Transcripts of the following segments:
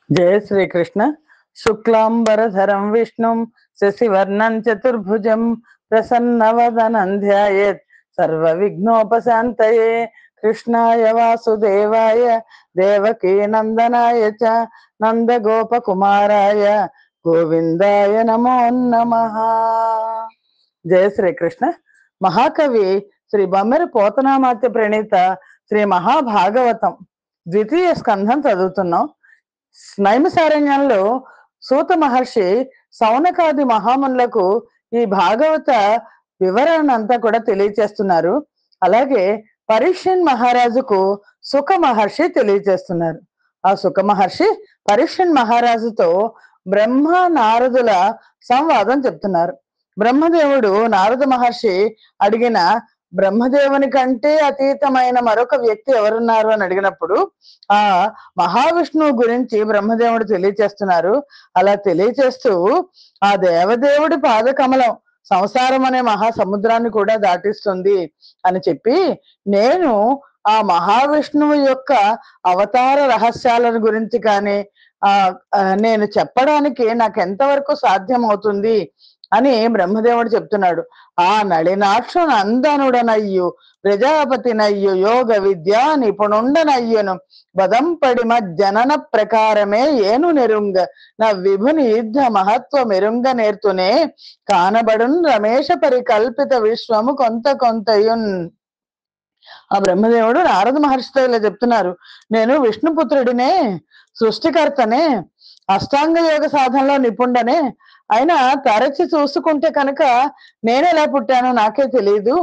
జయ శ్రీకృష్ణ. శుక్లాంబరధరం విష్ణుం శశివర్ణం చతుర్భుజం ప్రసన్నవదనం ధ్యాయేత్ సర్వ విఘ్నోపశాంతయే. కృష్ణాయ వాసుదేవాయ దేవకీ నందనాయ చ నందగోపకుమారాయ గోవిందాయ నమో నమః. జయ శ్రీకృష్ణ. మహాకవి శ్రీ బొమ్మెర పోతనామాత్య ప్రణీత శ్రీ మహాభాగవతం ద్వితీయ స్కంధం చదువుతున్నాం. నైమిసారణ్యంలో సూత మహర్షి సౌనకాది మహామునులకు ఈ భాగవత వివరణ అంతా కూడా తెలియచేస్తున్నారు. అలాగే పరీక్షన్ మహారాజుకు సుఖ మహర్షి తెలియచేస్తున్నారు. ఆ సుఖ మహర్షి పరీక్షన్ మహారాజుతో బ్రహ్మ నారదుల సంవాదం చెప్తున్నారు. బ్రహ్మదేవుడు నారద మహర్షి అడిగిన బ్రహ్మదేవుని కంటే అతీతమైన మరొక వ్యక్తి ఎవరున్నారు అని అడిగినప్పుడు ఆ మహావిష్ణువు గురించి బ్రహ్మదేవుడు తెలియచేస్తున్నారు. అలా తెలియచేస్తూ ఆ దేవదేవుడి పాదకమలం సంసారం అనే మహాసముద్రాన్ని కూడా దాటిస్తుంది అని చెప్పి, నేను ఆ మహావిష్ణువు యొక్క అవతార రహస్యాలను గురించి కానీ నేను చెప్పడానికి నాకు ఎంతవరకు సాధ్యం అవుతుంది అని బ్రహ్మదేవుడు చెప్తున్నాడు. ఆ నళినాక్ష నందనుడనయ్యు ప్రజాపతినయ్యు యోగ విద్యా నిపుణుండనయ్యును బదంపడి జనన ప్రకారమే ఏను నెరుంగ నా విభుని యుద్ధ మహత్వ మెరుంగ నేర్తునే కానబడున్ రమేష పరికల్పిత విశ్వము కొంత కొంతయున్. ఆ బ్రహ్మదేవుడు నారద మహర్షితో ఇలా చెప్తున్నారు. నేను విష్ణుపుత్రుడినే, సృష్టికర్తనే, అష్టాంగ యోగ సాధనలో నిపుణుడనే. అయినా తరచి చూసుకుంటే కనుక నేను ఎలా పుట్టానో నాకే తెలియదు.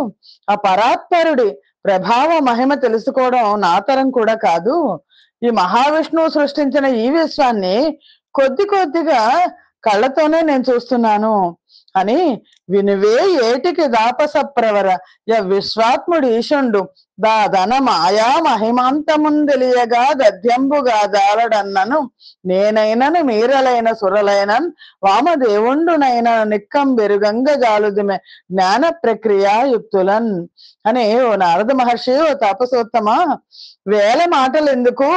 ఆ పరాత్పరుడి ప్రభావ మహిమ తెలుసుకోవడం నా తరం కూడా కాదు. ఈ మహావిష్ణువు సృష్టించిన ఈ విశ్వాన్ని కొద్ది కొద్దిగా కళ్ళతోనే నేను చూస్తున్నాను అని వినువే ఏటికి దాపస ప్రవర విశ్వాత్ముడు ఈశుండు దాదన మాయా మహిమాంతముందెలియగా దద్యంబుగా దాలడన్నను నేనైనను మీరలైన సురలైనన్ వామదేవుండునైన నిక్కం బెరుగంగ జాలుదిమే జ్ఞాన ప్రక్రియ యుక్తులన్ అని. ఓ నారద మహర్షి, ఓ తాపసోత్తమ, వేల మాటలు ఎందుకు?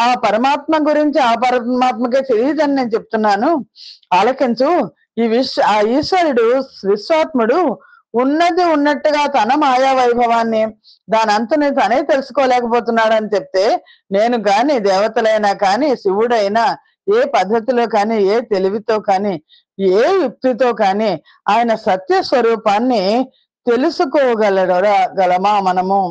ఆ పరమాత్మ గురించి ఆ పరమాత్మకే తెలియదని నేను చెప్తున్నాను, ఆలకించు. ఆ ఈశ్వరుడు విశ్వాత్ముడు ఉన్నది ఉన్నట్టుగా తన మాయా వైభవాన్ని దాని అంతని తనే తెలుసుకోలేకపోతున్నాడు అని చెప్తే, నేను కాని దేవతలైనా కానీ శివుడైనా ఏ పద్ధతిలో కానీ ఏ తెలివితో కానీ ఏ యుక్తితో కానీ ఆయన సత్య స్వరూపాన్ని తెలుసుకోగలమా మనము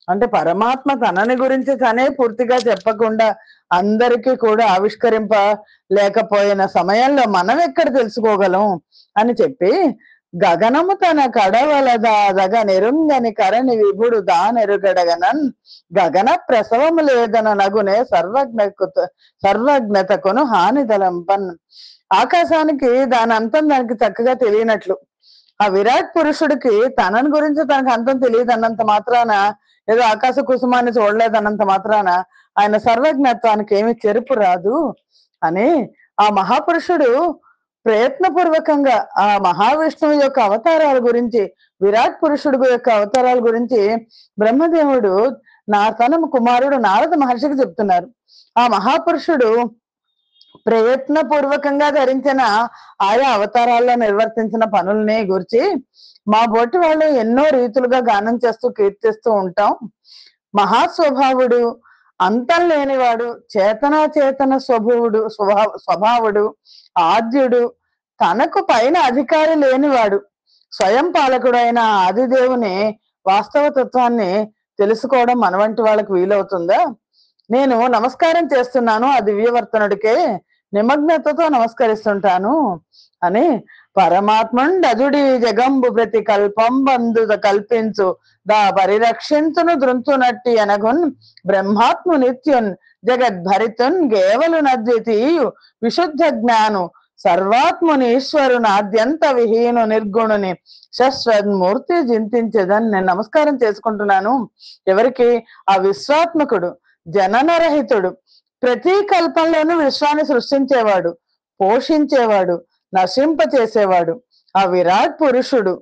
అంటే? పరమాత్మ తనని గురించి తనే పూర్తిగా చెప్పకుండా అందరికీ కూడా ఆవిష్కరింప లేకపోయిన సమయంలో మనం ఎక్కడ తెలుసుకోగలం అని చెప్పి, గగనము తన కడవలదాదగ నెరుంగని కరణి విభుడు దానెరుగడగనన్ గగన ప్రసవము లేదన నగునే సర్వజ్ఞతకును హానిదలంపన్. ఆకాశానికి దాని అంతం దానికి చక్కగా తెలియనట్లు, ఆ విరాట్ పురుషుడికి తనని గురించి తనకు అంతం తెలియదు అన్నంత మాత్రాన, ఏదో ఆకాశ కుసుమాన్ని చూడలేదన్నంత మాత్రాన ఆయన సర్వజ్ఞత్వానికి ఏమి చెరుపు రాదు అని ఆ మహాపురుషుడు ప్రయత్నపూర్వకంగా ఆ మహావిష్ణువు యొక్క అవతారాల గురించి, విరాట్ పురుషుడు యొక్క అవతారాల గురించి బ్రహ్మదేవుడు తన కుమారుడు నారద మహర్షికి చెప్తున్నారు. ఆ మహాపురుషుడు ప్రయత్నపూర్వకంగా ధరించిన ఆయా అవతారాల్లో నిర్వర్తించిన పనుల్ని గురించి మా బోటి వాళ్ళు ఎన్నో రీతులుగా గానం చేస్తూ కీర్తిస్తూ ఉంటాం. మహాస్వభావుడు, అంతం లేనివాడు, చేతన స్వభావుడు, ఆద్యుడు, తనకు పైన అధికారి లేనివాడు, స్వయం పాలకుడైన ఆదిదేవుని వాస్తవ తత్వాన్ని తెలుసుకోవడం మన వంటి వాళ్ళకి వీలవుతుందా? నేను నమస్కారం చేస్తున్నాను ఆ దివ్యవర్తనుడికే, నిమగ్నతతో నమస్కరిస్తుంటాను అని. పరమాత్ముండజుడి జగంబు ప్రతి కల్పం బంధు కల్పించు దా పరిరక్షించును దృంతునట్టి అనగున్ బ్రహ్మాత్ము నిత్యున్ జగద్భరితున్ కేవలు నద్వితీయు విశుద్ధ జ్ఞాను సర్వాత్ముని ఈశ్వరుని ఆద్యంత విహీను నిర్గుణుని శశ్వన్మూర్తి చింతించేదని నేను నమస్కారం చేసుకుంటున్నాను. ఎవరికి? ఆ విశ్వాత్మకుడు, జననరహితుడు, ప్రతి కల్పంలోనూ విశ్వాన్ని సృష్టించేవాడు, పోషించేవాడు, నశింప చేసేవాడు, ఆ విరాట్ పురుషుడు,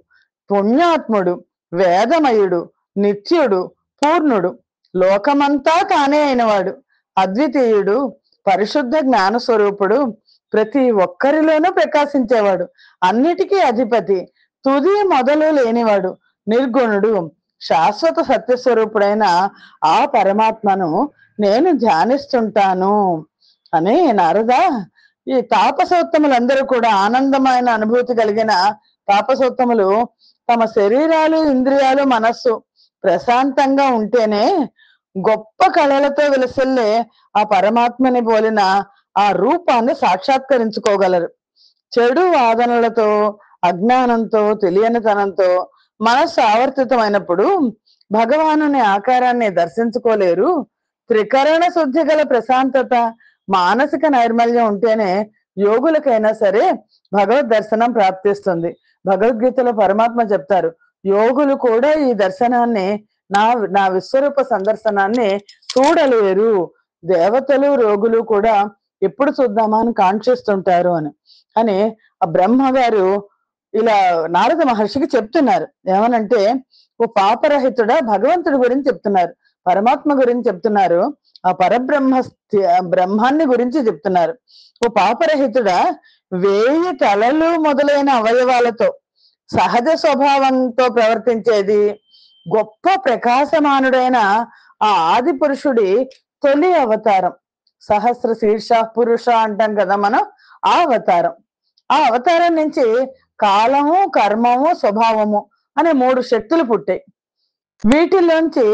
పుణ్యాత్ముడు, వేదమయుడు, నిత్యుడు, పూర్ణుడు, లోకమంతా తానే అయినవాడు, అద్వితీయుడు, పరిశుద్ధ జ్ఞాన స్వరూపుడు, ప్రతి ఒక్కరిలోనూ ప్రకాశించేవాడు, అన్నిటికీ అధిపతి, తుది మొదలు లేనివాడు, నిర్గుణుడు, శాశ్వత సత్యస్వరూపుడైన ఆ పరమాత్మను నేను ధ్యానిస్తుంటాను అని నారద. ఈ తాపసోత్తములందరూ కూడా ఆనందమైన అనుభూతి కలిగిన తాపసోత్తములు తమ శరీరాలు, ఇంద్రియాలు, మనస్సు ప్రశాంతంగా ఉంటేనే గొప్ప కళలతో విలసిల్లే ఆ పరమాత్మని పోలిన ఆ రూపాన్ని సాక్షాత్కరించుకోగలరు. చెడు వాదనలతో, అజ్ఞానంతో, తెలియనితనంతో మనస్సు ఆవర్తితమైనప్పుడు భగవానుని ఆకారాన్ని దర్శించుకోలేరు. త్రికరణ శుద్ధి గల ప్రశాంతత, మానసిక నైర్మల్యం ఉంటేనే యోగులకైనా సరే భగవద్ దర్శనం ప్రాప్తిస్తుంది. భగవద్గీతలో పరమాత్మ చెప్తారు, యోగులు కూడా ఈ దర్శనాన్ని, నా నా విశ్వరూప సందర్శనాన్ని చూడలేరు. దేవతలు, రోగులు కూడా ఎప్పుడు చూద్దామా అని కాంక్షిస్తుంటారు అని ఆ బ్రహ్మగారు ఇలా నారద మహర్షికి చెప్తున్నారు. ఏమనంటే, ఓ పాపరహితుడా, భగవంతుడి గురించి చెప్తున్నారు, పరమాత్మ గురించి చెప్తున్నారు, ఆ బ్రహ్మాన్ని గురించి చెప్తున్నారు. ఓ పాపరహితుడా, 1000 తలలు మొదలైన అవయవాలతో సహజ స్వభావంతో ప్రవర్తించేది గొప్ప ప్రకాశమానుడైన ఆ ఆది పురుషుడి తొలి అవతారం. సహస్ర శీర్ష పురుష అంటాం కదా మనం. ఆ అవతారం నుంచి కాలము, కర్మము, స్వభావము అనే 3 శక్తులు పుట్టాయి. వీటిలోంచి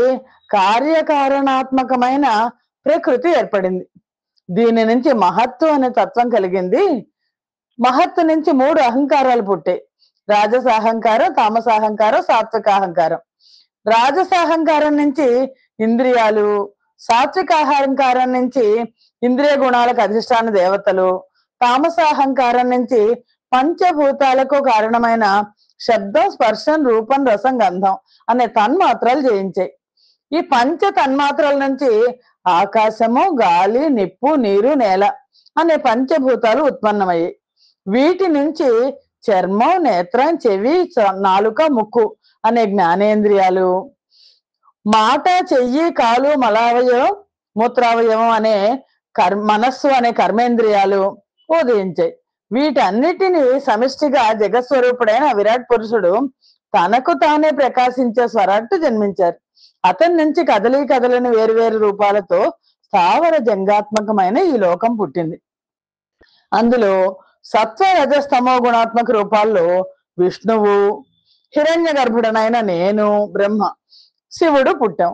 కార్యకారణాత్మకమైన ప్రకృతి ఏర్పడింది. దీని నుంచి మహత్తు అనే తత్వం కలిగింది. మహత్తు నుంచి 3 అహంకారాలు పుట్టాయి: రాజసాహంకారం, తామసాహంకారం, సాత్వికాహంకారం. రాజసాహంకారం నుంచి ఇంద్రియాలు, సాత్వికాహంకారం నుంచి ఇంద్రియ గుణాలకు అధిష్టాన దేవతలు, తామసాహంకారం నుంచి పంచభూతాలకు కారణమైన శబ్దం, స్పర్శం, రూపం, రసం, గంధం అనే తన్మాత్రలు జయించాయి. ఈ పంచ తన్మాత్రల నుంచి ఆకాశము, గాలి, నిప్పు, నీరు, నేల అనే పంచభూతాలు ఉత్పన్నమయ్యాయి. వీటి నుంచి చర్మం, నేత్రం, చెవి, నాలుక, ముక్కు అనే జ్ఞానేంద్రియాలు, మాట, చెయ్యి, కాలు, మలావయవం, మూత్రావయవం అనే మనస్సు అనే కర్మేంద్రియాలు ఉదయించాయి. వీటన్నిటిని సమిష్టిగా జగస్వరూపుడైన విరాట్ పురుషుడు తనకు తానే ప్రకాశించే స్వరాట్టు జన్మించారు. అతని నుంచి కదలని వేరువేరు రూపాలతో స్థావర జంగాత్మకమైన ఈ లోకం పుట్టింది. అందులో సత్వ, రజస్తమో గుణాత్మక రూపాల్లో విష్ణువు, హిరణ్య గర్భుడనైన నేను, బ్రహ్మ, శివుడు పుట్టాం.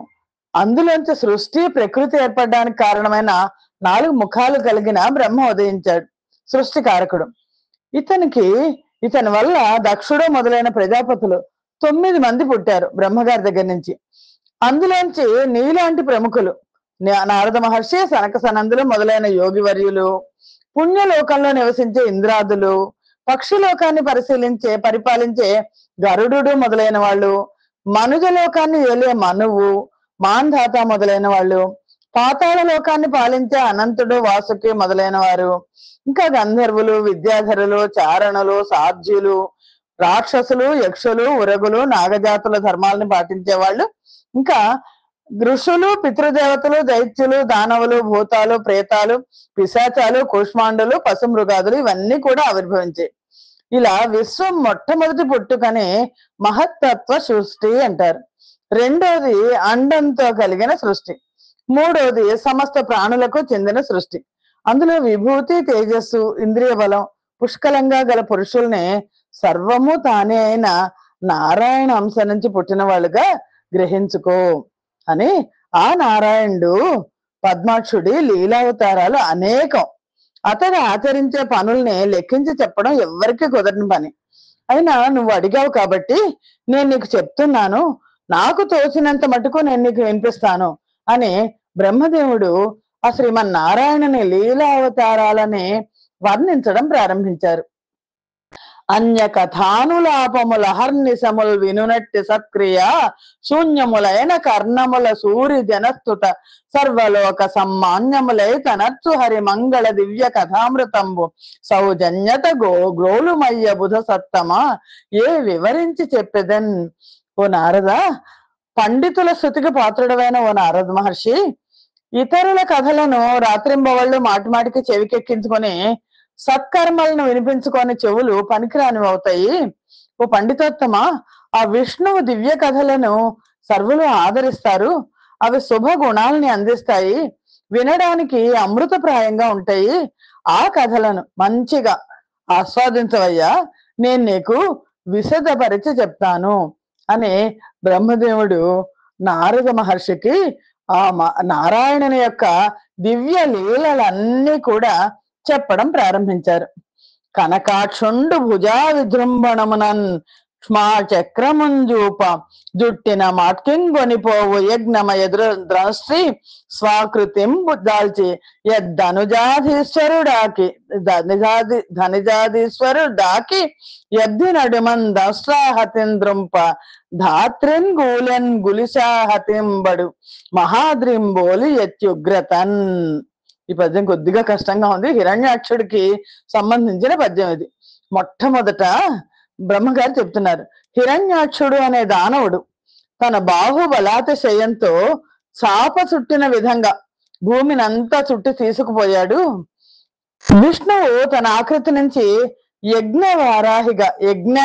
అందులోంచి సృష్టి, ప్రకృతి ఏర్పడడానికి కారణమైన 4 ముఖాలు కలిగిన బ్రహ్మ ఉదయించాడు, సృష్టికారకుడు. ఇతని వల్ల దక్షుడు మొదలైన ప్రజాపతులు 9 మంది పుట్టారు బ్రహ్మగారి దగ్గర నుంచి. అందులోంచి నీలాంటి ప్రముఖులు నారద మహర్షి, సనక సనందులు మొదలైన యోగివర్యులు, పుణ్యలోకంలో నివసించే ఇంద్రాదులు, పక్షిలోకాన్ని పరిపాలించే గరుడు మొదలైన వాళ్ళు, మనుజలోకాన్ని ఏలే మనువు, మాంధాత మొదలైన వాళ్ళు, పాతాళ లోకాన్ని పాలించే అనంతుడు, వాసుకి మొదలైన వారు, ఇంకా గంధర్వులు, విద్యాధరులు, చారణులు, సాధ్యులు, రాక్షసులు, యక్షులు, ఉరగులు, నాగజాతుల ధర్మాలను పాటించే వాళ్ళు, ఇంకా ఋషులు, పితృదేవతలు, దైత్యులు, దానవులు, భూతాలు, ప్రేతాలు, పిశాచాలు, కూష్మాండులు, పశుమృగాదులు ఇవన్నీ కూడా ఆవిర్భవించాయి. ఇలా విశ్వం మొట్టమొదటి పుట్టుకని మహత్తత్వ సృష్టి అంటారు. రెండోది అండంతో కలిగిన సృష్టి. మూడోది సమస్త ప్రాణులకు చెందిన సృష్టి. అందులో విభూతి, తేజస్సు, ఇంద్రియ బలం పుష్కలంగా గల పురుషుల్ని సర్వము తానే అయిన నారాయణ అంశ నుంచి పుట్టిన వాళ్ళుగా గ్రహించుకో అని ఆ నారాయణుడు పద్మాక్షుడి లీలావతారాలు అనేకం. అతను ఆచరించే పనుల్ని లెక్కించి చెప్పడం ఎవ్వరికి కుదరని పని. అయినా నువ్వు అడిగావు కాబట్టి నేను నీకు చెప్తున్నాను, నాకు తోచినంత మటుకు నేను నీకు వినిపిస్తాను అని బ్రహ్మదేవుడు ఆ శ్రీమన్నారాయణని లీలావతారాలని వర్ణించడం ప్రారంభించారు. అన్య కథానులాపముల హర్నిశముల్ వినునట్టి సత్క్రియ శూన్యములైన కర్ణముల సూరి జనస్తుత సర్వలోక సమ్మాన్యములై తనర్చు హరి మంగళ దివ్య కథామృతంబు సౌజన్యత గ్రోలుమయ్య బుధ సత్తమా ఏ వివరించి చెప్పెదన్. ఓ నారద, పండితుల స్థుతికి పాత్రుడమైన ఓ నారద మహర్షి, ఇతరుల కథలను రాత్రింబవళ్ళు మాటిమాటికి చెవికెక్కించుకొని సత్కర్మలను వినిపించుకొని చెవులు పనికిరానివి అవుతాయి. ఓ పండితోత్తమ, ఆ విష్ణువు దివ్య కథలను సర్వులు ఆదరిస్తారు. అవి శుభ గుణాలని అందిస్తాయి, వినడానికి అమృతప్రాయంగా ఉంటాయి. ఆ కథలను మంచిగా ఆస్వాదించవయ్యా, నేను నీకు విశదపరిచి చెప్తాను అని బ్రహ్మదేవుడు నారద మహర్షికి నారాయణుని యొక్క దివ్య లీలలన్నీ కూడా చెప్పడం ప్రారంభించారు. కనకాక్షుండు భుజా విజృంభణమునన్ క్ష్మా చక్రముంజూప జుట్టిన మాట్కింగొనిపోవు యజ్ఞమయ ద్రశ్రీ స్వాకృతిం దాల్చి యద్ధనుజాధీశ్వరుడాకి ధనిజాధీశ్వరుడాకి యద్ధి నడుమన్ దస్రాహతింద్రుంప ధాత్రిన్ గూలెన్ గులిశాహతింబడు మహాద్రింబోలి యత్యుగ్రతన్. ఈ పద్యం కొద్దిగా కష్టంగా ఉంది. హిరణ్యాక్షుడికి సంబంధించిన పద్యం ఇది. మొట్టమొదట బ్రహ్మగారు చెప్తున్నారు, హిరణ్యాక్షుడు అనే దానవుడు తన బాహుబలాతిశయంతో చాప చుట్టిన విధంగా భూమిని అంతా చుట్టి తీసుకుపోయాడు. విష్ణువు తన ఆకృతి నుంచి యజ్ఞ వారాహిగా యజ్ఞ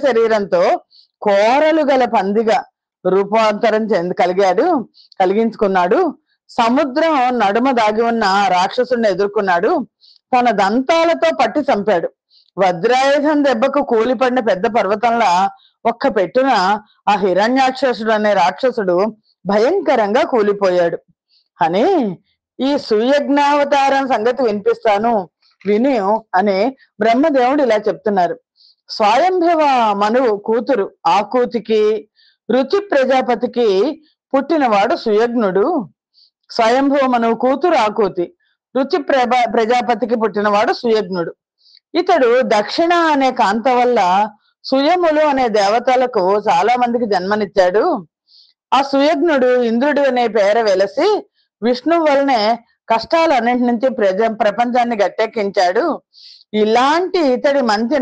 శరీరంతో కోరలు గల పందిగా రూపాంతరం కలిగించుకున్నాడు. సముద్రం నడుమ దాగి ఉన్న రాక్షసుని ఎదుర్కొన్నాడు. తన దంతాలతో పట్టి చంపాడు. వజ్రాయుధం దెబ్బకు కూలిపడిన పెద్ద పర్వతంలా ఒక్క పెట్టున ఆ హిరణ్యాక్షసుడు అనే రాక్షసుడు భయంకరంగా కూలిపోయాడు అని ఈ సుయజ్ఞావతారం సంగతి వినిపిస్తాను విని అని బ్రహ్మదేవుడు ఇలా చెప్తున్నారు. స్వయంభవ మనువు కూతురు ఆకూతికి రుచి ప్రజాపతికి పుట్టినవాడు సుయజ్ఞుడు. స్వయంభవ మనువు కూతురు ఆకూతి, రుచి ప్రజాపతికి పుట్టినవాడు సుయజ్ఞుడు. ఇతడు దక్షిణ అనే కాంత వల్ల సుయములు అనే దేవతలకు చాలా మందికి జన్మనిచ్చాడు. ఆ సుయజ్ఞుడు ఇంద్రుడు అనే పేర వెలసి విష్ణువు వలనే కష్టాలన్నింటి నుంచి ప్రపంచాన్ని గట్టెక్కించాడు. ఇలాంటి ఇతడి మంచి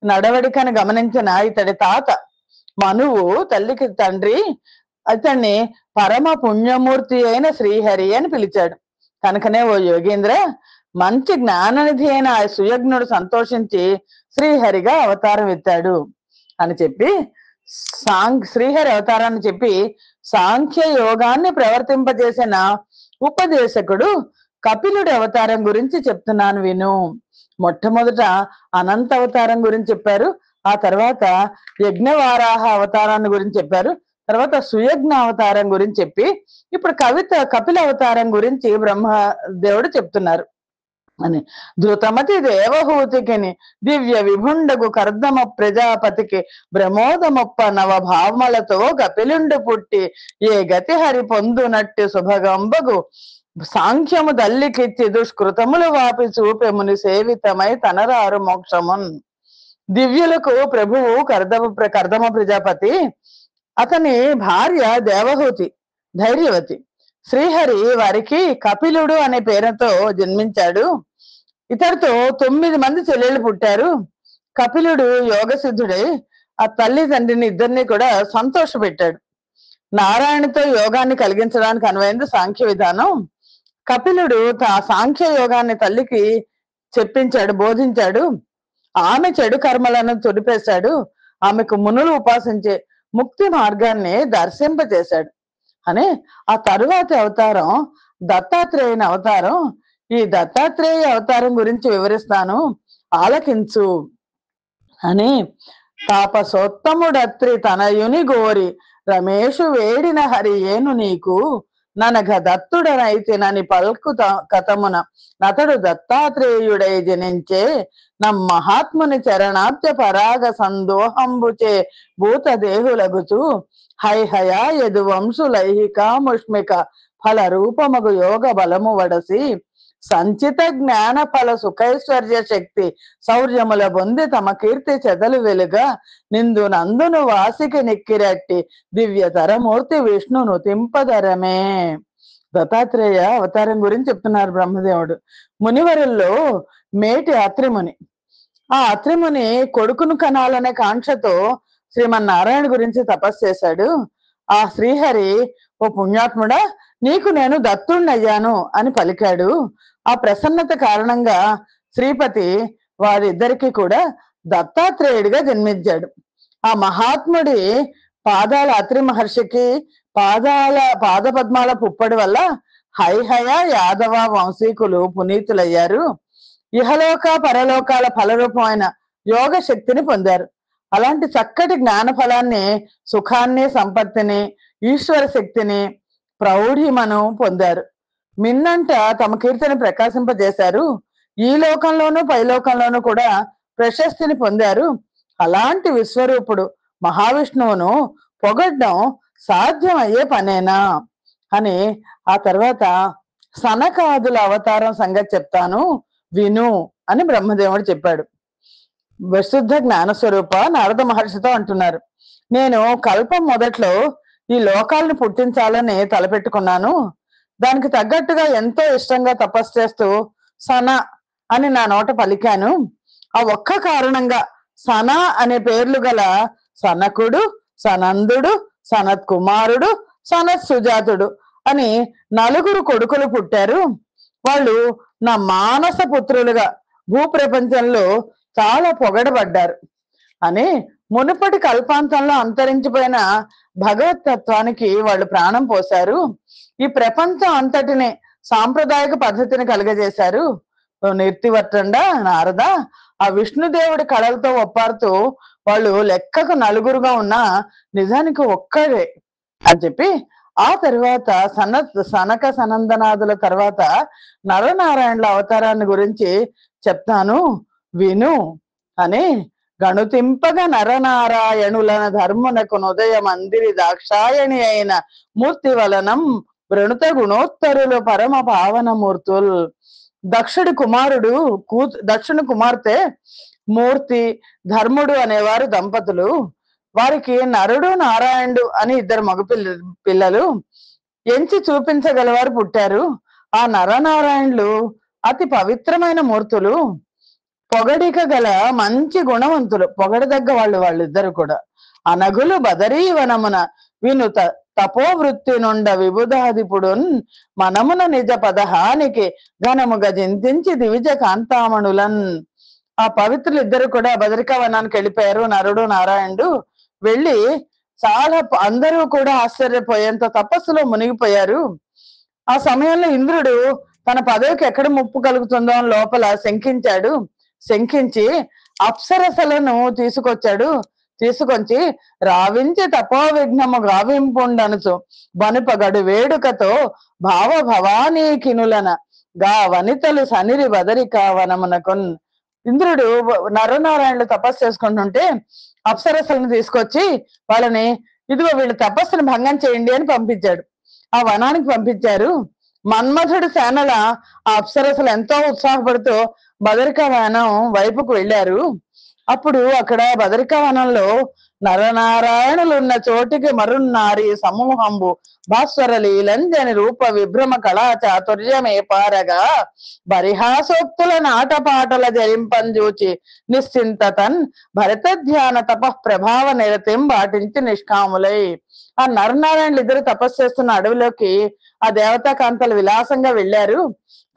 నడవడికను గమనించిన ఇతడి తాత మనువు తల్లికి తండ్రి అతన్ని పరమ పుణ్యమూర్తి అయిన శ్రీహరి అని పిలిచాడు. కనుకనే ఓ యోగేంద్ర, మంచి జ్ఞాననిధి అయిన ఆ సుయజ్ఞుడు సంతోషించి శ్రీహరిగా అవతారం ఎత్తాడు అని చెప్పి శ్రీహరి అవతారాన్ని చెప్పి సాంఖ్య యోగాన్ని ప్రవర్తింపజేసిన ఉపదేశకుడు కపిలుడి అవతారం గురించి చెప్తున్నాను విను. మొట్టమొదట అనంత అవతారం గురించి చెప్పారు, ఆ తర్వాత యజ్ఞవారాహ అవతారాన్ని గురించి చెప్పారు, తర్వాత సుయజ్ఞ అవతారం గురించి చెప్పి ఇప్పుడు కపిల అవతారం గురించి బ్రహ్మదేవుడు చెప్తున్నారు అని. ధృతమతి దేవహూతికిని దివ్య విభుండగు కర్దమ ప్రజాపతికి బ్రహ్మోదమొప్ప నవ భావములతో కపిలుండు పుట్టి ఏ గతి హరి పొందునట్టి శుభగంబగు సాంఖ్యము దల్లికిచ్చి దుష్కృతములు వాపి చూపెముని సేవితమై తనరారు మోక్షమున్. దివ్యులకు ప్రభువు కర్దమ ప్రజాపతి, అతని భార్య దేవహూతి ధైర్యవతి. శ్రీహరి వారికి కపిలుడు అనే పేరుతో జన్మించాడు. ఇతడితో 9 మంది చెల్లెళ్ళు పుట్టారు. కపిలుడు యోగ సిద్ధుడై ఆ తల్లి తండ్రిని ఇద్దరిని కూడా సంతోష పెట్టాడు. నారాయణతో యోగాన్ని కలిగించడానికి అనువైంది సాంఖ్య విధానం. కపిలుడు సాంఖ్య యోగాన్ని తల్లికి బోధించాడు. ఆమె చెడు కర్మలను తొడిపేశాడు. ఆమెకు మునులు ఉపాసించే ముక్తి మార్గాన్ని దర్శింపజేశాడు అని. ఆ తరువాతి అవతారం దత్తాత్రేయుని అవతారం. ఈ దత్తాత్రేయ అవతారం గురించి వివరిస్తాను, ఆలకించు అని. తాపసోత్తముడత్రి తనయుని గోరి రమేషు వేడిన హరి ఏను నీకు ననగ దత్తుడనైతినని పల్కు కథమున నతడు దత్తాత్రేయుడై జనించే మహాత్ముని చరణాబ్జ పరాగ సందోహంబుచే భూత దేహులగుచు హైహయా యదు వంశులైహిక ముష్మిక ఫల రూపమగు యోగ బలము వడసి సంచిత జ్ఞాన ఫల సుఖైశ్వర్య శక్తి శౌర్యముల బొంది తమ కీర్తి చెదలు వెలుగా నిందు నందును వాసికి నిక్కిరట్టి దివ్యతరమూర్తి విష్ణును తింపదరమే. దత్తాత్రేయ అవతారం గురించి చెప్తున్నారు బ్రహ్మదేవుడు. మునివరుల్లో మేటి అత్రిముని. ఆ అత్రిముని కొడుకును కనాలనే కాంక్షతో శ్రీమన్నారాయణ గురించి తపస్సు చేశాడు. ఆ శ్రీహరి, ఓ పుణ్యాత్ముడా, నీకు నేను దత్తుణ్ణయ్యాను అని పలికాడు. ఆ ప్రసన్నత కారణంగా శ్రీపతి వారిద్దరికీ కూడా దత్తాత్రేయుడిగా జన్మించాడు. ఆ మహాత్ముడి పాదాల అత్రి మహర్షికి పాద పద్మాల పుప్పడి వల్ల హైహయ యాదవ వంశీకులు పునీతులయ్యారు. ఇహలోక పరలోకాల ఫలరూపమైన యోగ శక్తిని పొందారు. అలాంటి చక్కటి జ్ఞాన ఫలాన్ని, సుఖాన్ని, సంపత్తిని, ఈశ్వర శక్తిని, ప్రౌఢిమను పొందారు. మిన్నంట తమ కీర్తిని ప్రకాశింపజేశారు. ఈ లోకంలోనూ పైలోకంలోనూ కూడా ప్రశస్తిని పొందారు. అలాంటి విశ్వరూపుడు మహావిష్ణువును పొగడ్డం సాధ్యమయ్యే పనేనా అని ఆ తర్వాత సనకాదుల అవతారం సంగతి చెప్తాను విను అని బ్రహ్మదేవుడు చెప్పాడు. విశుద్ధ జ్ఞానస్వరూప నారద మహర్షితో అంటున్నారు, నేను కల్పం మొదట్లో ఈ లోకాలను పుట్టించాలని తలపెట్టుకున్నాను. దానికి తగ్గట్టుగా ఎంతో ఇష్టంగా తపస్సు చేస్తూ సన అని నా నోట పలికాను. ఆ ఒక్క కారణంగా సన అనే పేర్లు గల సనకుడు, సనందుడు, సనత్ కుమారుడు, సనత్ సుజాతుడు అని 4 కొడుకులు పుట్టారు. వాళ్ళు నా మానస పుత్రులుగా భూప్రపంచంలో చాలా పొగడబడ్డారు అని మునుపటి కల్పాంతంలో అంతరించిపోయిన భగవతత్వానికి వాళ్ళు ప్రాణం పోశారు. ఈ ప్రపంచం అంతటిని సాంప్రదాయక పద్ధతిని కలుగజేశారు. నిర్తివర్తండ నారద, ఆ విష్ణుదేవుడి కళలతో ఒప్పారుతూ వాళ్ళు లెక్కకు 4గా ఉన్నా నిజానికి ఒక్కడే అని చెప్పి ఆ తర్వాత సనక సనందనాదుల తర్వాత నరనారాయణుల అవతారాన్ని గురించి చెప్తాను విను అని గణుతింపగా నరనారాయణులన ధర్మునకు నుదయ మందిరి దాక్షాయణి అయిన మూర్తి వలనం వృణుత గుణోత్తరులు పరమ పావన మూర్తుల్. దక్షుడి కుమార్తె మూర్తి, ధర్ముడు అనేవారు దంపతులు. వారికి నరుడు, నారాయణుడు అని 2 మగ పిల్లలు ఎంచి చూపించగలవారు పుట్టారు. ఆ నరనారాయణులు అతి పవిత్రమైన మూర్తులు, పొగడిక గల మంచి గుణవంతులు, పొగడదగ్గ వాళ్ళిద్దరు కూడా. అనగులు బదరీవనమున వినుత తపోవృత్తి నుండ విబుధాదిపుడున్ మనమున నిజ పదహానికి ఘనముగా జింతించి దివిజ కాంతామణులన్. ఆ పవిత్రులు ఇద్దరు కూడా బదరికా వనానికి వెళ్ళిపోయారు. నరుడు, నారాయణుడు వెళ్ళి చాలా అందరూ కూడా ఆశ్చర్యపోయేంత తపస్సులో మునిగిపోయారు. ఆ సమయంలో ఇంద్రుడు తన పదవికి ఎక్కడ ముప్పు కలుగుతుందో అని లోపల శంకించి అప్సరసలను తీసుకొచ్చి రావించి తపో విఘ్నము గావింపుండనుచు బనుపగడు వేడుకతో భావ భవానీ కినులన గా వనితలు సనిరి బదరికా వనమునకున్. ఇంద్రుడు నరనారాయణులు తపస్సు చేసుకుంటుంటే అప్సరసలను తీసుకొచ్చి వాళ్ళని ఇదిగో వీళ్ళ తపస్సును భంగం చేయండి అని పంపించాడు. ఆ వనానికి పంపించారు. మన్మథుడి సేనల ఆ అప్సరసలు ఎంతో ఉత్సాహపడుతూ బదరికా వనం వైపుకు వెళ్ళారు. అప్పుడు అక్కడ బదరికా వనంలో నరనారాయణులున్న చోటికి మరున్నారి సమూహంబు భాస్వర లీలంజని రూప విభ్రమ కళా చాతుర్యమే పారగా బరిహాసోక్తుల నాటపాటల జరింపంజూచి నిశ్చింతతన్ భరత ధ్యాన తపః ప్రభావ నిరతిం పాటించి నిష్కాములై. ఆ నరనారాయణులు ఇద్దరు తపస్సు చేస్తున్న అడవిలోకి ఆ దేవతా కాంతలు విలాసంగా వెళ్ళారు.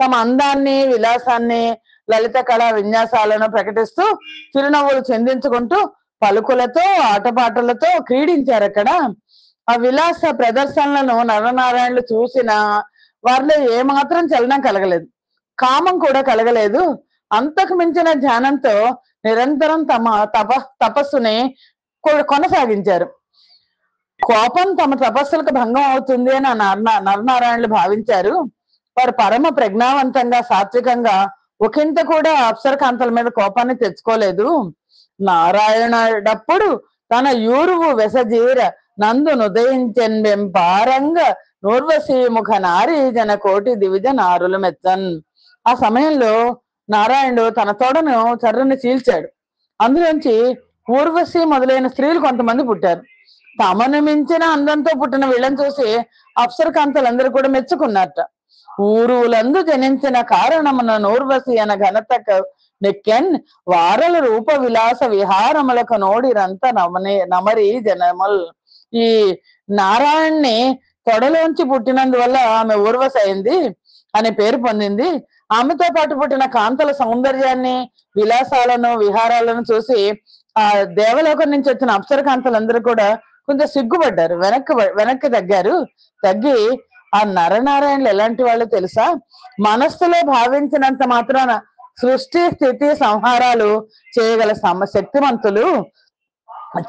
తమ అందాన్ని, విలాసాన్ని, లలిత కళా విన్యాసాలను ప్రకటిస్తూ చిరునవ్వులు చెందించుకుంటూ పలుకులతో, ఆటపాటలతో క్రీడించారు. అక్కడ ఆ విలాస ప్రదర్శనలను నరనారాయణులు చూసిన వారిలో ఏమాత్రం చలనం కలగలేదు, కామం కూడా కలగలేదు. అంతకు మించిన ధ్యానంతో నిరంతరం తమ తపస్సుని కొనసాగించారు. కోపం తమ తపస్సులకు భంగం అవుతుంది అని నరనారాయణులు భావించారు. వారు పరమ ప్రజ్ఞావంతంగా, సాత్వికంగా ఒకంత కూడా అప్సర కాంతల మీద కోపాన్ని తెచ్చుకోలేదు. నారాయణుడప్పుడు తన యూరువు వెసజీర నందు నుదయించెంబెంపారంగ నూర్వశీ ముఖ నారీ జన కోటి దివిజ నారుల మెచ్చన్. ఆ సమయంలో నారాయణుడు తన తోడను చర్రని చీల్చాడు. అందులోంచి ఊర్వశి మొదలైన స్త్రీలు కొంతమంది పుట్టారు. తమను మించిన అందంతో పుట్టిన వీళ్ళని చూసి అప్సర కాంతలందరూ కూడా మెచ్చుకున్నారట. ఊరులందు జనించిన కారణమున నూర్వశి అన ఘనత నెక్కెన్ వారల రూప విలాస విహారములకు నోడిరంత నమరి జనముల్. ఈ నారాయణ్ణి పొడలోంచి పుట్టినందువల్ల ఆమె ఊర్వశి అయింది అనే పేరు పొందింది. ఆమెతో పాటు పుట్టిన కాంతల సౌందర్యాన్ని, విలాసాలను, విహారాలను చూసి ఆ దేవలోకం నుంచి వచ్చిన అప్సర కాంతలందరూ కూడా కొంచెం సిగ్గుపడ్డారు, వెనక్కి తగ్గారు. తగ్గి ఆ నరనారాయణులు ఎలాంటి వాళ్ళు తెలుసా? మనస్సులో భావించినంత మాత్రాన సృష్టి స్థితి సంహారాలు చేయగల శక్తిమంతులు.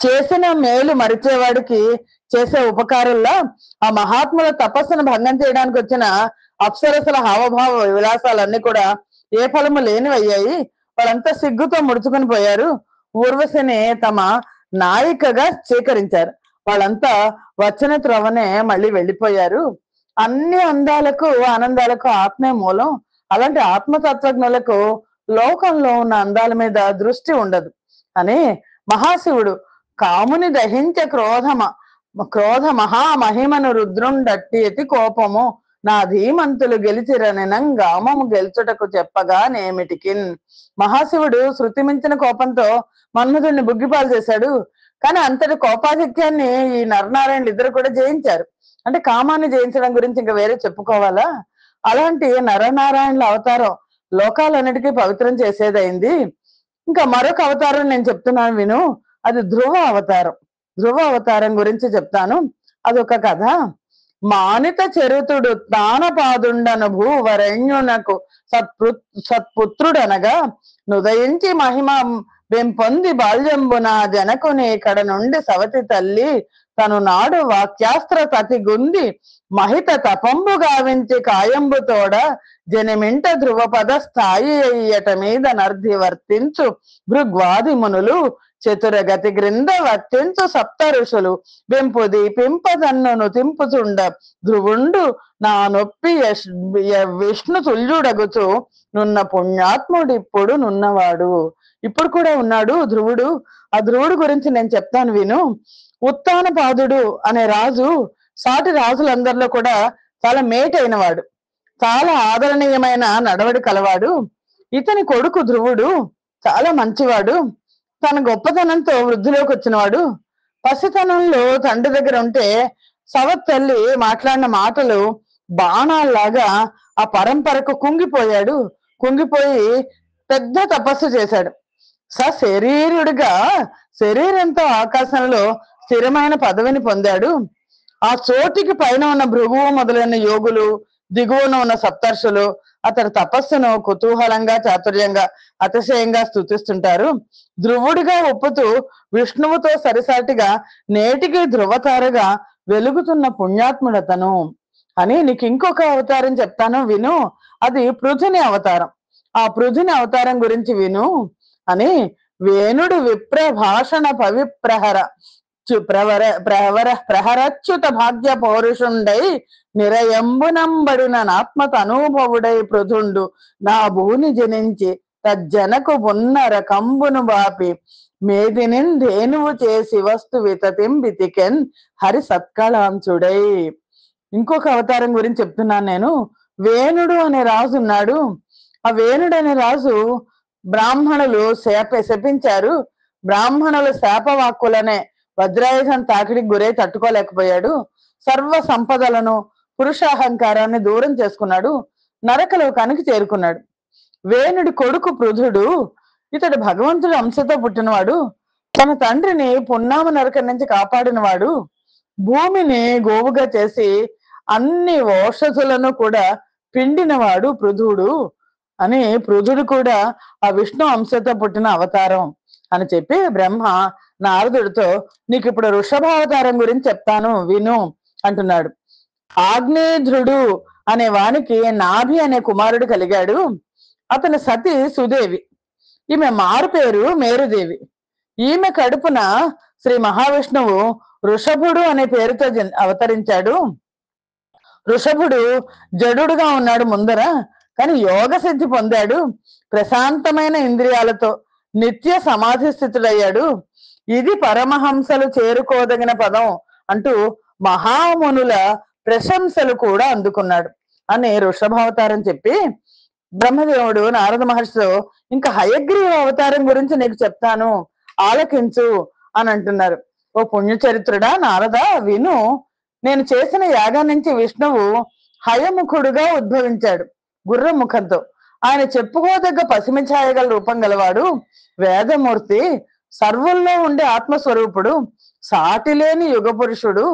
చేసిన మేలు మరిచేవాడికి చేసే ఉపకారంలో ఆ మహాత్ముల తపస్సును భంగం చేయడానికి వచ్చిన అప్సరసల హావభావ విలాసాలన్నీ కూడా ఏ ఫలము లేనివయ్యాయి. వాళ్ళంతా సిగ్గుతో ముడుచుకుని పోయారు. ఊర్వశిని తమ నాయికగా స్వీకరించారు. వాళ్ళంతా వచ్చిన త్రోవనే మళ్ళీ వెళ్ళిపోయారు. అన్ని అందాలకు ఆనందాలకు ఆత్మే మూలం. అలాంటి ఆత్మతత్వజ్ఞులకు లోకంలో ఉన్న అందాల మీద దృష్టి ఉండదు అని మహాశివుడు కాముని దహించ క్రోధ మహామహిమను రుద్రుండట్టి ఎతి కోపము నా ధీమంతులు గెలిచిరనినం గామము గెలుచుటకు చెప్పగా నేమిటికిన్. మహాశివుడు శృతి మించిన కోపంతో మన్మధుడిని బుగ్గిపాలు చేశాడు. కానీ అంతటి కోపాధిక్యాన్ని ఈ నరనారాయణులు ఇద్దరు కూడా జయించారు. అంటే కామాన్ని జయించడం గురించి ఇంకా వేరే చెప్పుకోవాలా? అలాంటి నరనారాయణుల అవతారం లోకాలన్నిటికీ పవిత్రం చేసేదైంది. ఇంకా మరొక అవతారం నేను చెప్తున్నాను విను. అది ధ్రువ అవతారం. ధ్రువ అవతారం గురించి చెప్తాను. అదొక కథ. మానిత చరితుడు తానపాదుండను భూవరణ్యునకు సత్పుత్రుడనగా నుదయించి మహిమ వెంపొంది బాల్యంబున జనకుని ఇక్కడ నుండి సవతి తల్లి తను నాడు వాక్యాస్త్ర తతిగుంది మహిత తపంబు గావించి కాయంబుతోడ జనమింట ధ్రువపద స్థాయి అయ్యట మీద నర్ధి వర్తించు భృగ్వాది మునులు చతురగతి గ్రింద వర్తించు సప్త ఋషులు వెంపు దీపింపదన్నును తింపుచుండ ధ్రువుండు నా నొప్పి విష్ణు తుల్యుడగుచు నున్న పుణ్యాత్ముడు ఇప్పుడు నున్నవాడు. ఇప్పుడు కూడా ఉన్నాడు ధ్రువుడు. ఆ ధ్రువుడు గురించి నేను చెప్తాను విను. ఉత్తానపాదుడు అనే రాజు సాటి రాజులందరిలో కూడా చాలా మేటైన వాడు, చాలా ఆదరణీయమైన నడవడి కలవాడు. ఇతని కొడుకు ధ్రువుడు చాలా మంచివాడు. తన గొప్పతనంతో వృద్ధిలోకి వచ్చినవాడు. పసితనంలో తండ్రి దగ్గర ఉంటే సవత్ తల్లి మాట్లాడిన మాటలు బాణాల్లాగా ఆ పరంపరకు కుంగిపోయాడు. కుంగిపోయి పెద్ద తపస్సు చేశాడు. సశరీరుడిగా శరీరంతో ఆకాశంలో స్థిరమైన పదవిని పొందాడు. ఆ చోటికి పైన ఉన్న భృగువు మొదలైన యోగులు, దిగువన ఉన్న సప్తర్షులు అతడి తపస్సును కుతూహలంగా, చాతుర్యంగా, అతిశయంగా స్తుతిస్తుంటారు. ధ్రువుడిగా ఒప్పుతూ విష్ణువుతో సరిసాటిగా నేటికి ధ్రువతారగా వెలుగుతున్న పుణ్యాత్ముడతను అని. నీకు ఇంకొక అవతారం చెప్తాను విను. అది పృథుని అవతారం. ఆ పృథుని అవతారం గురించి విను అని. వేణుడు విప్ర భాషణ పవిప్రహర ప్రహరచ్యుత భాగ్య పౌరుషుండై నిరయంబునంబడిన నాత్మత అనుభవుడై పృథుండు నా భూని జనించి తజ్జనకు బున్నర కంబును బాపి మేదినింధేనువు చేసి వస్తు వితతింబితికెన్ హరి సత్కళాంశుడై. ఇంకొక అవతారం గురించి చెప్తున్నాను నేను. వేణుడు అనే రాజు ఉన్నాడు. ఆ వేణుడు అనే రాజు బ్రాహ్మణులు శపించారు. బ్రాహ్మణుల శాపవాక్కులనే వజ్రాయుధం తాకిడికి గురై తట్టుకోలేకపోయాడు. సర్వ సంపదలను, పురుషాహంకారాన్ని దూరం చేసుకున్నాడు. నరకలోకానికి చేరుకున్నాడు. వేణుడి కొడుకు పృథుడు, ఇతడు భగవంతుడి అంశతో పుట్టినవాడు. తన తండ్రిని పున్నామ నరకం నుంచి కాపాడినవాడు. భూమిని గోవుగా చేసి అన్ని ఔషధులను కూడా పిండినవాడు పృథుడు అని. పృథుడు కూడా ఆ విష్ణు అంశతో పుట్టిన అవతారం అని చెప్పి బ్రహ్మ నారదుడితో నీకు ఇప్పుడు వృషభావతారం గురించి చెప్తాను విను అంటున్నాడు. ఆగ్నేయుధ్రుడు అనే వానికి నాభి అనే కుమారుడు కలిగాడు. అతని సతి సుదేవి. ఈమె మారు పేరు మేరుదేవి. ఈమె కడుపున శ్రీ మహావిష్ణువు వృషభుడు అనే పేరుతో అవతరించాడు. వృషభుడు జడుడుగా ఉన్నాడు ముందర, కానీ యోగ సిద్ధి పొందాడు. ప్రశాంతమైన ఇంద్రియాలతో నిత్య సమాధి స్థితుడయ్యాడు. ఇది పరమహంసలు చేరుకోదగిన పదం అంటూ మహామునుల ప్రశంసలు కూడా అందుకున్నాడు అని వృషభావతారం చెప్పి బ్రహ్మదేవుడు నారద మహర్షితో ఇంకా హయగ్రీవ అవతారం గురించి నీకు చెప్తాను ఆలకించు అని అంటున్నారు. ఓ పుణ్యచరిత్రుడా నారద విను. నేను చేసిన యాగం నుంచి విష్ణువు హయముఖుడుగా ఉద్భవించాడు గుర్రముఖంతో. ఆయన చెప్పుకోదగ్గ పసిమి ఛాయగల రూపం గలవాడు, వేదమూర్తి, సర్వుల్లో ఉండే ఆత్మస్వరూపుడు, సాటిలేని యుగ పురుషుడు,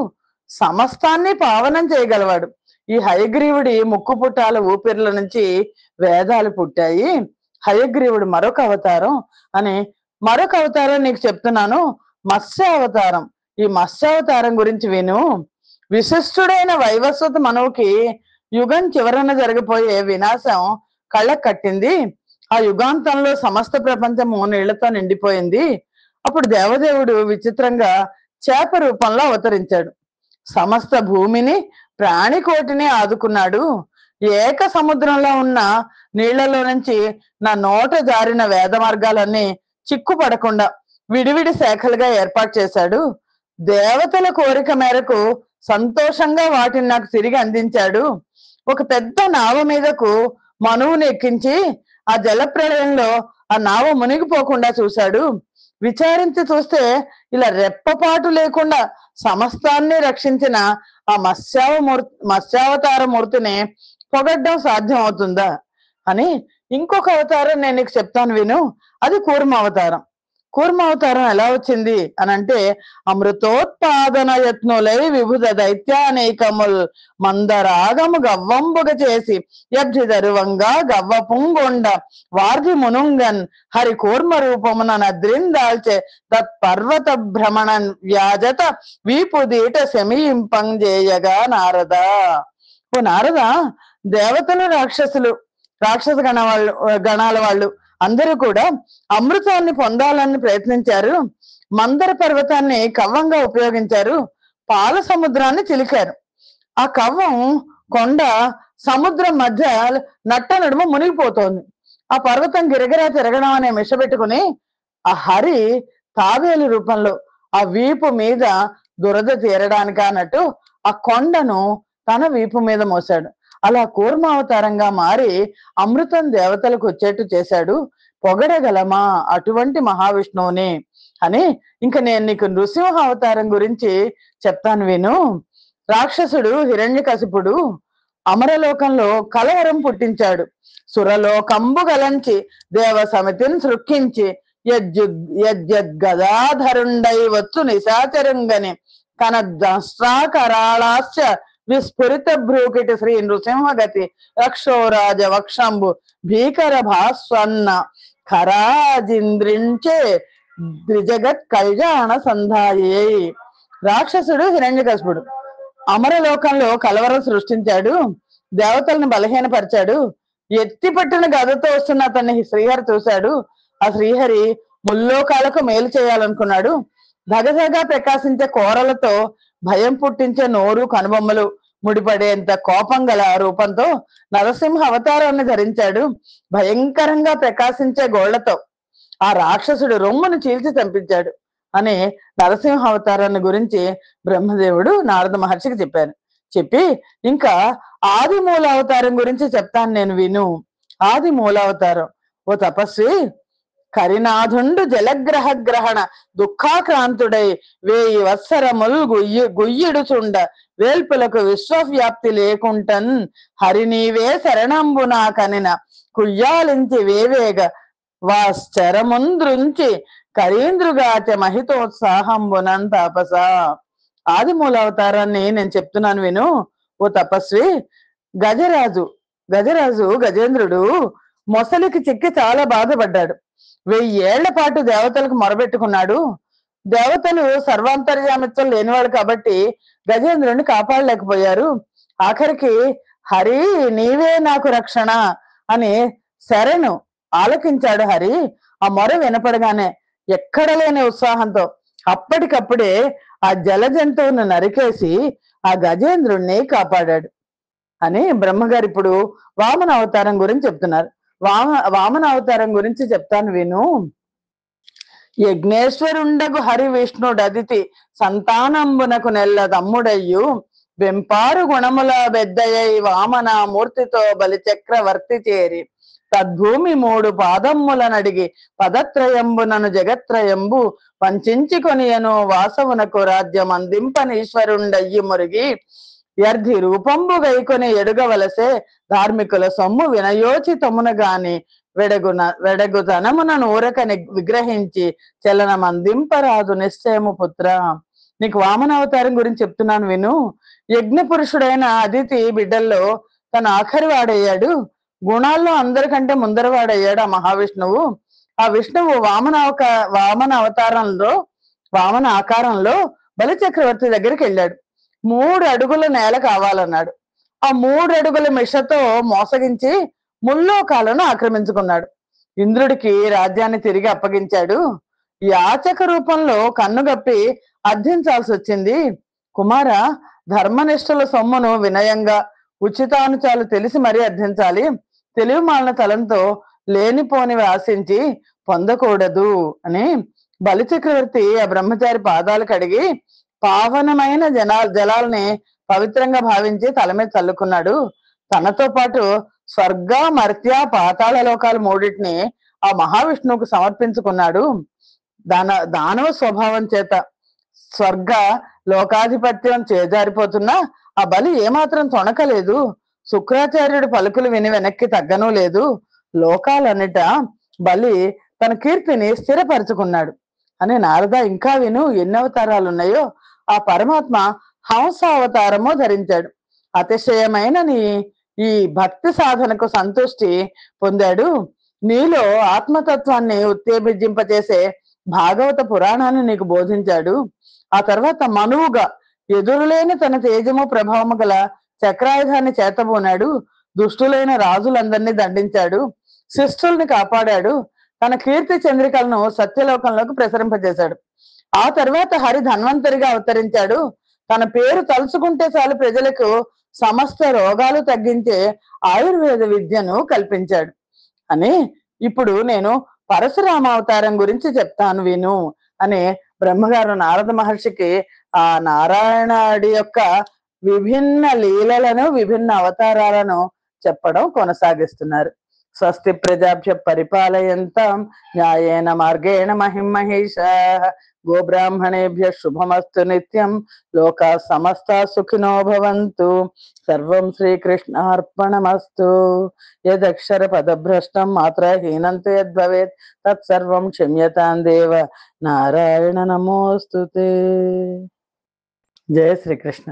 సమస్తాన్ని పావనం చేయగలవాడు. ఈ హయగ్రీవుడి ముక్కు పుట్టాల ఊపిర్ల నుంచి వేదాలు పుట్టాయి. హయగ్రీవుడు మరొక అవతారం అని, మరొక అవతారం నీకు చెప్తున్నాను, మత్స్య అవతారం. ఈ మత్స్యావతారం గురించి విను. విశిష్టుడైన వైవస్వత మనువుకి యుగం చివరన జరగబోయే వినాశం కళ్ళకు కట్టింది. ఆ యుగాంతంలో సమస్త ప్రపంచము నీళ్లతో నిండిపోయింది. అప్పుడు దేవదేవుడు విచిత్రంగా చేప రూపంలో అవతరించాడు. సమస్త భూమిని, ప్రాణికోటిని ఆదుకున్నాడు. ఏక సముద్రంలో ఉన్న నీళ్లలో నుంచి నా నోట జారిన వేద మార్గాలన్నీ చిక్కుపడకుండా విడివిడి శాఖలుగా ఏర్పాటు చేశాడు. దేవతల కోరిక మేరకు సంతోషంగా వాటిని నాకు తిరిగి అందించాడు. ఒక పెద్ద నావ మీదకు మనువుని ఎక్కించి ఆ జల ప్రళయంలో ఆ నావ మునిగిపోకుండా చూశాడు. విచారించి చూస్తే ఇలా రెప్పపాటు లేకుండా సమస్తాన్ని రక్షించిన ఆ మత్స్యావతార మూర్తిని పొగడ్డం సాధ్యం అవుతుందా అని. ఇంకొక అవతారం నేను నీకు చెప్తాను విను. అది కూర్మ అవతారం. కూర్మ అవతారం ఎలా వచ్చింది అని అంటే, అమృతోత్పాదన యత్నులై విభుద దైత్యానేకముల్ మందరాగము గవ్వంబుగ చేసి యబ్జిదరువంగా గవ్వ పుంగొండ వార్ధి మునుంగన్ హరి కూర్మ రూపమున నద్రిందాల్చే తత్పర్వత భ్రమణ వ్యాజత వీపుదీట శమియింపంజేయగా నారద. ఓ నారద, దేవతలు, రాక్షస గణాల వాళ్ళు అందరూ కూడా అమృతాన్ని పొందాలని ప్రయత్నించారు. మందర పర్వతాన్ని కవ్వంగా ఉపయోగించారు. పాల సముద్రాన్ని చిలికారు. ఆ కవ్వం కొండ సముద్రం మధ్య నట్ట నడుమ మునిగిపోతోంది. ఆ పర్వతం గిరగిరా తిరగడం అనే మిషబెట్టుకుని ఆ హరి తాబేలు రూపంలో ఆ వీపు మీద దురద తీరడానికి అన్నట్టు ఆ కొండను తన వీపు మీద మోసాడు. అలా కూర్మావతారంగా మారి అమృతం దేవతలకు వచ్చేట్టు చేశాడు. పొగడగలమా అటువంటి మహావిష్ణువుని అని. ఇంకా నేను నీకు నృసింహ అవతారం గురించి చెప్తాను విను. రాక్షసుడు హిరణ్యకశిపుడు అమరలోకంలో కలవరం పుట్టించాడు. సురలోకంబు గలంచి దేవ సమితిని సృక్కించి యజ్జద్గదాధరుండై వచ్చు నిశాచరంగని కన దష్ట్రాకరాళాశ్చ విస్ఫురిత భ్రూకిటి శ్రీ నృసింహగతి రక్షోరాజ వక్షంబు భీకర భాస్వన్న ఖరాజింద్రించే ద్విజగత్ కళ్యాణ సంధాయే. రాక్షసుడు హిరణ్యకశిపుడు అమరలోకంలో కలవరం సృష్టించాడు. దేవతలను బలహీనపరిచాడు. ఎత్తి పట్టిన గదతో వస్తున్న అతన్ని శ్రీహరి చూశాడు. ఆ శ్రీహరి ముల్లోకాలకు మేలు చేయాలనుకున్నాడు. ధగధగా ప్రకాశించే కోరలతో భయం పుట్టించే నోరు, కనుబొమ్మలు ముడిపడేంత కోపం గల రూపంతో నరసింహ అవతారాన్ని ధరించాడు. భయంకరంగా ప్రకాశించే గోళ్లతో ఆ రాక్షసుడు రొమ్మును చీల్చి చంపించాడు అని నరసింహ అవతారాన్ని గురించి బ్రహ్మదేవుడు నారద మహర్షికి చెప్పి ఇంకా ఆది మూల అవతారం గురించి చెప్తాను నేను విను. ఆది మూలావతారం. ఓ తపస్వి, కరినాథుండు జలగ్రహ గ్రహణ దుఃఖాక్రాంతుడై 1000 వత్సరముల్ గుయ్యిడుచుండ వేల్పులకు విశ్వవ్యాప్తి లేకుంటన్ హరినీవే శరణంబునా కనిన కుయ్యాలించి వేవేగ వాశ్చరముంద్రుంచి కరీంద్రుగాచ మహితోత్సాహంబునం తాపస. ఆది మూలావతారాన్ని నేను చెప్తున్నాను విను. ఓ తపస్వి, గజేంద్రుడు మొసలికి చిక్కి చాలా బాధపడ్డాడు. 1000 ఏళ్ల పాటు దేవతలకు మొరబెట్టుకున్నాడు. దేవతలు సర్వాంతర్యామిత్వం లేనివాడు కాబట్టి గజేంద్రుడిని కాపాడలేకపోయారు. ఆఖరికి హరి నీవే నాకు రక్షణ అని శరణు ఆలకించాడు హరి. ఆ మొర వినపడగానే ఎక్కడ లేని ఉత్సాహంతో అప్పటికప్పుడే ఆ జల జంతువును నరికేసి ఆ గజేంద్రుణ్ణి కాపాడాడు అని బ్రహ్మగారు ఇప్పుడు వామన అవతారం గురించి చెప్తున్నారు. వామన అవతారం గురించి చెప్తాను విను. యజ్ఞేశ్వరుండగు హరి విష్ణుడు అదితి సంతానంబునకు నెల్ల తమ్ముడయ్యు వెంపారు గుణముల బెద్దయ్య వామన మూర్తితో బలి చక్రవర్తి చేరి తద్భూమి మూడు పాదమ్ములనడిగి పదత్రయంబునను జగత్రయంబు వంచించి కొనియను వాసవునకు రాజ్యం అందింపనీశ్వరుండయ్యి మురిగి యర్ధి రూపంబు గైకొని ఎడుగవలసే ధార్మికుల సొమ్ము వినయోచితమున గాని వెడగుతనమున నూరక విగ్రహించి చలనమందింపరాదు నిశ్చయము పుత్ర. నీకు వామన అవతారం గురించి చెప్తున్నాను విను. యజ్ఞ పురుషుడైన అదితి బిడ్డల్లో తన ఆఖరి వాడయ్యాడు. గుణాల్లో అందరికంటే ముందర వాడయ్యాడు ఆ మహావిష్ణువు. ఆ విష్ణువు వామన ఆకారంలో బలి చక్రవర్తి దగ్గరికి వెళ్ళాడు. 3 అడుగుల నేల కావాలన్నాడు. ఆ 3 అడుగుల మిషతో మోసగించి ముల్లోకాలను ఆక్రమించుకున్నాడు. ఇంద్రుడికి రాజ్యాన్ని తిరిగి అప్పగించాడు. యాచక రూపంలో కన్నుగప్పి అర్థించాల్సి వచ్చింది. కుమార, ధర్మనిష్ఠుల సొమ్మును వినయంగా ఉచితానుచాలు తెలిసి మరీ అర్థించాలి. తెలివి మాలిన తలంతో లేనిపోనివి ఆశించి పొందకూడదు అని బలి చక్రవర్తి ఆ బ్రహ్మచారి పాదాలు కడిగి పావనమైన జలాల్ని పవిత్రంగా భావించి తల మీద చల్లుకున్నాడు. తనతో పాటు స్వర్గ, మర్త్య, పాతాళ లోకాలు 3టిని ఆ మహావిష్ణువుకు సమర్పించుకున్నాడు. దానవ స్వభావం చేత స్వర్గ లోకాధిపత్యం చేజారిపోతున్నా ఆ బలి ఏమాత్రం తొణకలేదు. శుక్రాచార్యుడు పలుకులు విని వెనక్కి తగ్గనూ లేదు. లోకాలన్నిట బలి తన కీర్తిని స్థిరపరుచుకున్నాడు అని. నారద, ఇంకా విను, ఎన్ని అవతారాలు ఉన్నాయో. ఆ పరమాత్మ హంస అవతారము ధరించాడు. అతిశయమైన ఈ భక్తి సాధనకు సంతుష్టి పొందాడు. నీలో ఆత్మతత్వాన్ని ఉత్తేజింపచేసే భాగవత పురాణాన్ని నీకు బోధించాడు. ఆ తర్వాత మనువుగా ఎదురులేని తన తేజము ప్రభావము గల చక్రాయుధాన్ని చేతబూనాడు. దుష్టులైన రాజులందరినీ దండించాడు. శిష్టుల్ని కాపాడాడు. తన కీర్తి చంద్రికలను సత్యలోకంలోకి ప్రసరింపజేశాడు. ఆ తర్వాత హరి ధన్వంతరిగా అవతరించాడు. తన పేరు తలుచుకుంటే చాలు ప్రజలకు సమస్త రోగాలు తగ్గించే ఆయుర్వేద విద్యను కల్పించాడు అని. ఇప్పుడు నేను పరశురామ అవతారం గురించి చెప్తాను విను అని బ్రహ్మగారు నారద మహర్షికి ఆ నారాయణుడి యొక్క విభిన్న లీలలను, విభిన్న అవతారాలను చెప్పడం కొనసాగిస్తున్నారు. స్వస్తి ప్రజాభ్య పరిపాలయంతాం న్యాయేన మార్గేణ మహిమహేషాః గోబ్రాహ్మణేభ్య శుభమస్తు నిత్యం. లోకా సమస్తా సుఖినో భవంతు. సర్వం శ్రీకృష్ణార్పణమస్తు. యదక్షర పదభ్రష్టం మాత్రహీనం తు యద్భవేత్ తత్సర్వం క్షమ్యతాం దేవ నారాయణ నమోస్తుతే. జయ శ్రీకృష్ణ.